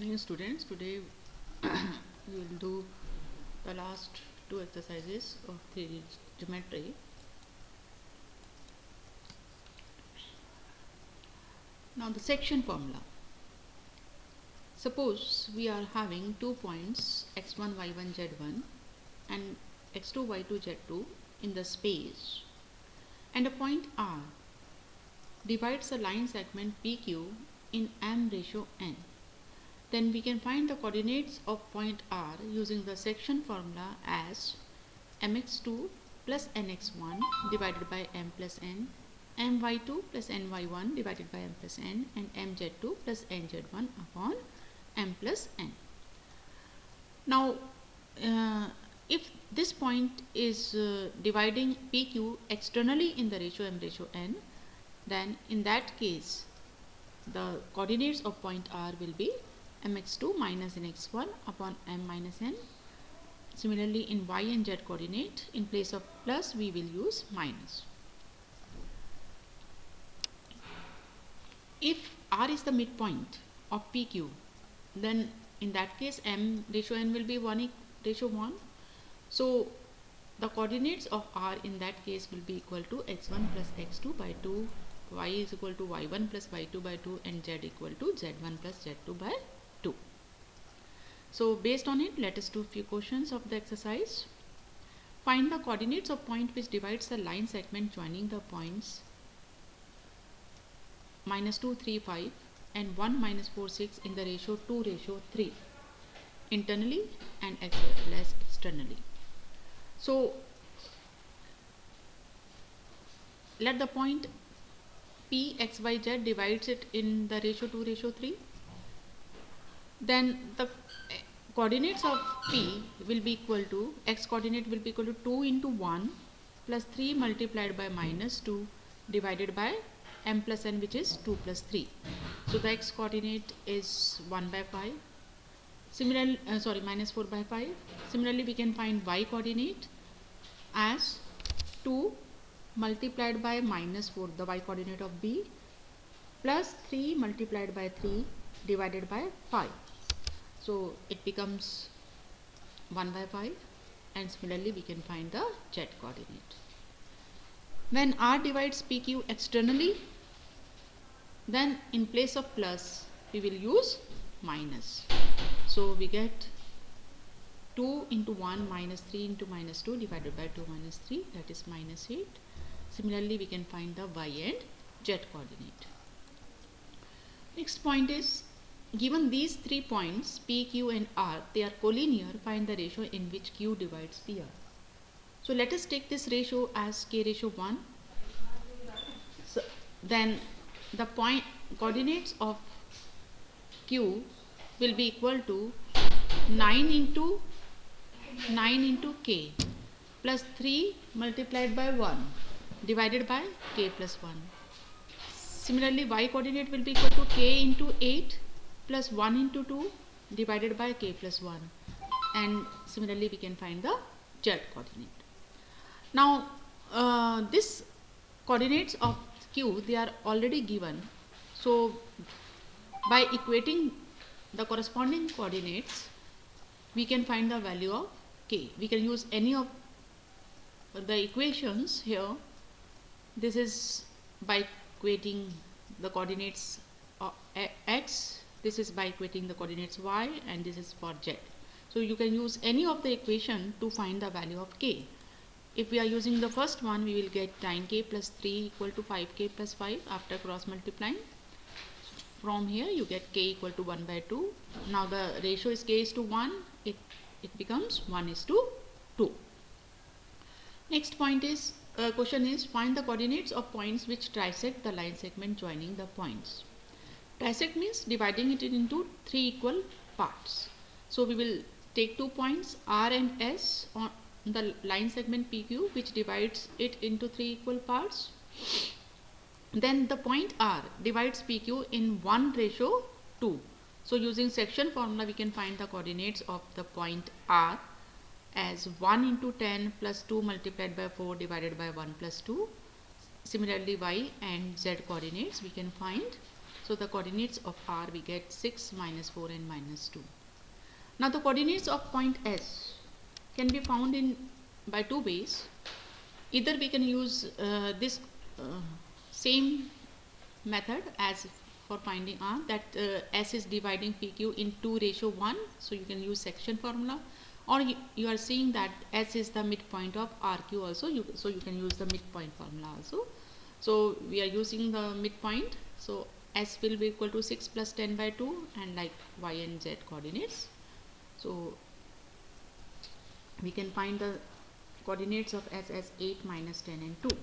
Dear students, today we will do the last two exercises of the geometry. Now the section formula. Suppose we are having 2 points x1, y1, z1 and x2, y2, z2 in the space, and a point R divides a line segment PQ in m/n. Then we can find the coordinates of point R using the section formula as mx2 plus nx1 divided by m plus n, my2 plus ny1 divided by m plus n, and mz2 plus nz1 upon m plus n. Now, if this point is dividing PQ externally in the ratio m/n, then in that case the coordinates of point R will be mx2 minus nx1 upon m minus n. Similarly, in y and z coordinate, in place of plus we will use minus. If R is the midpoint of PQ, then in that case m/n will be 1:1. So the coordinates of R in that case will be equal to x1 plus x2 by 2, y is equal to y1 plus y2 by 2, and z equal to z1 plus z2 by 2. So based on it, let us do a few questions of the exercise. Find the coordinates of point which divides the line segment joining the points -2, 3, 5 and 1, -4, 6 in the ratio 2:3 internally and less externally. So let the point P, x, y, z divides it in the ratio 2:3. Then the coordinates of P will be equal to, x coordinate will be equal to 2 into 1 plus 3 multiplied by -2 divided by m plus n, which is 2 plus 3. So the x coordinate is 1/5. Similarly, -4 by 5. Similarly, we can find y coordinate as 2 multiplied by -4, the y coordinate of B, plus 3 multiplied by 3 divided by 5. So it becomes 1/5, and similarly we can find the z coordinate. When R divides PQ externally, then in place of plus we will use minus. So we get 2 into 1 minus 3 into -2 divided by 2 minus 3, that is -8. Similarly, we can find the y and z coordinate. Next point is, given these 3 points P, Q and R, they are collinear, find the ratio in which Q divides PR. So let us take this ratio as k/1. So then the point coordinates of Q will be equal to 9 into k plus 3 multiplied by 1 divided by k plus 1. Similarly, y coordinate will be equal to k into 8 plus 1 into 2 divided by k plus 1, and similarly we can find the z coordinate. Now this coordinates of Q, they are already given, so by equating the corresponding coordinates we can find the value of k. We can use any of the equations here. This is by equating the coordinates of x, this is by equating the coordinates y, and this is for z. So you can use any of the equation to find the value of k. If we are using the first one, we will get 9k plus 3 equal to 5k plus 5 after cross multiplying. From here you get k equal to 1/2. Now the ratio is k is to 1, it becomes 1:2. Next point is, question is, find the coordinates of points which trisect the line segment joining the points. Trisect means dividing it into 3 equal parts. So we will take 2 points R and S on the line segment PQ, which divides it into 3 equal parts. Then the point R divides PQ in 1:2. So using section formula we can find the coordinates of the point R as 1 into 10 plus 2 multiplied by 4 divided by 1 plus 2. Similarly, y and z coordinates we can find So the coordinates of R we get 6, minus 4 and minus 2. Now the coordinates of point S can be found in by two ways. Either we can use this same method as for finding R, that S is dividing PQ in 2:1, so you can use section formula, or you are seeing that S is the midpoint of RQ also, so you can use the midpoint formula also. So we are using the midpoint, so S will be equal to 6 plus 10 by 2, and like Y and Z coordinates. So we can find the coordinates of S as 8, minus 10 and 2.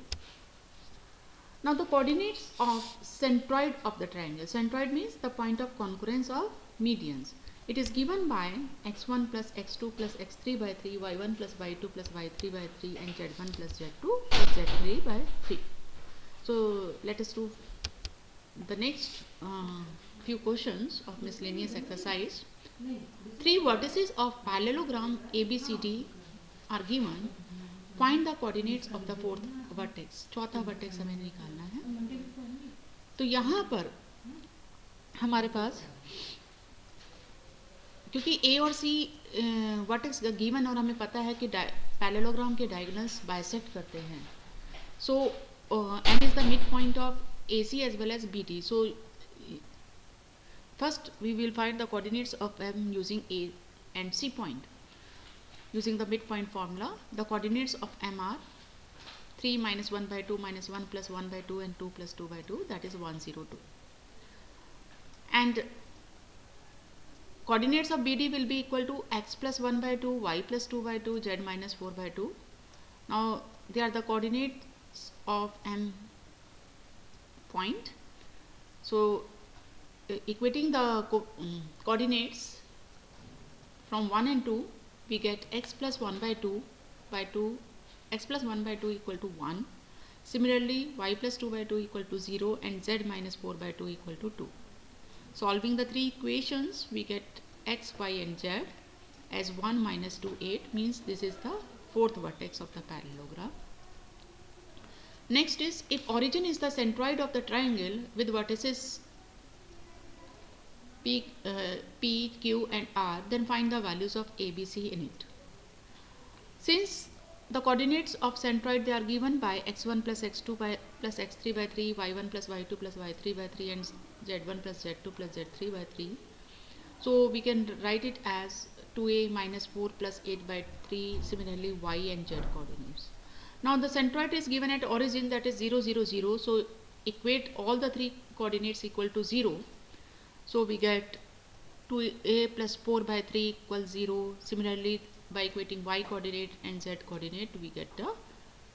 Now the coordinates of centroid of the triangle. Centroid means the point of concurrence of medians. It is given by x1 plus x2 plus x3 by 3, y1 plus y2 plus y3 by 3 and z1 plus z2 plus z3 by 3. So let us do the next few questions of miscellaneous exercise. Three vertices of parallelogram ABCD are given. Find the coordinates of the fourth vertex. चौथा vertex हमें निकालना है. तो यहाँ पर हमारे पास क्योंकि A और C वर्टेक्स गिवन और हमें पता है कि पैरेललोग्राम के डायगोनल्स बाइसेक्ट करते हैं. So M is the midpoint of AC as well as BD. So first we will find the coordinates of M using A and C point. Using the midpoint formula, the coordinates of M are 3 minus 1 by 2 minus 1 plus 1 by 2 and 2 plus 2 by 2, that is 1, 0, 2. And coordinates of BD will be equal to x plus 1 by 2, y plus 2 by 2, z minus 4 by 2. Now they are the coordinates of M point. So equating the coordinates from 1 and 2, we get x plus 1 by 2 by 2, x plus 1 by 2 equal to 1. Similarly, y plus 2 by 2 equal to 0 and z minus 4 by 2 equal to 2. Solving the three equations, we get x, y and z as 1 minus 2, 8, means this is the fourth vertex of the parallelogram. Next is, if origin is the centroid of the triangle with vertices P, Q and R, then find the values of A, B, C in it. Since the coordinates of centroid, they are given by x1 plus x2 plus x3 by 3, y1 plus y2 plus y3 by 3 and z1 plus z2 plus z3 by 3. So we can write it as 2a minus 4 plus 8 by 3, similarly y and z coordinates. Now the centroid is given at origin, that is 0, 0, 0. So equate all the three coordinates equal to 0. So we get 2a plus 4 by 3 equals 0. Similarly, by equating y coordinate and z coordinate, we get the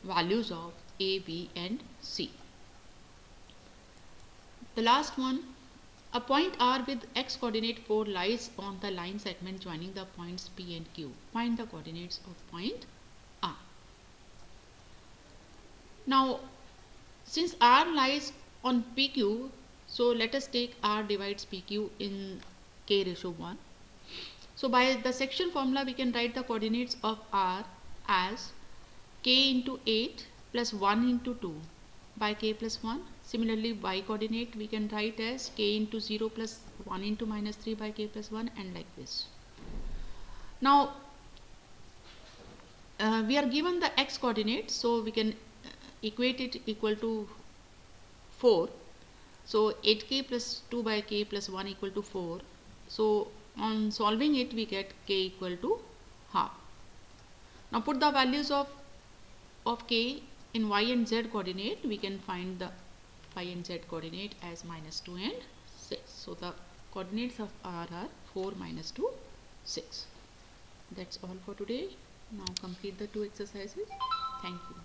values of A, B and C. The last one, a point R with x coordinate 4 lies on the line segment joining the points P and Q. Find the coordinates of point R. Now, since R lies on PQ, so let us take R divides PQ in k/1. So by the section formula, we can write the coordinates of R as k into 8 plus 1 into 2 by k plus 1. Similarly, y coordinate we can write as k into 0 plus 1 into minus 3 by k plus 1, and like this. Now we are given the x coordinate, so we can equate it equal to 4. So 8k plus 2 by k plus 1 equal to 4. So on solving it, we get k equal to half. Now put the values of k in y and z coordinate. We can find the y and z coordinate as minus 2 and 6. So the coordinates of R are 4, minus 2, 6. That's all for today. Now complete the two exercises. Thank you.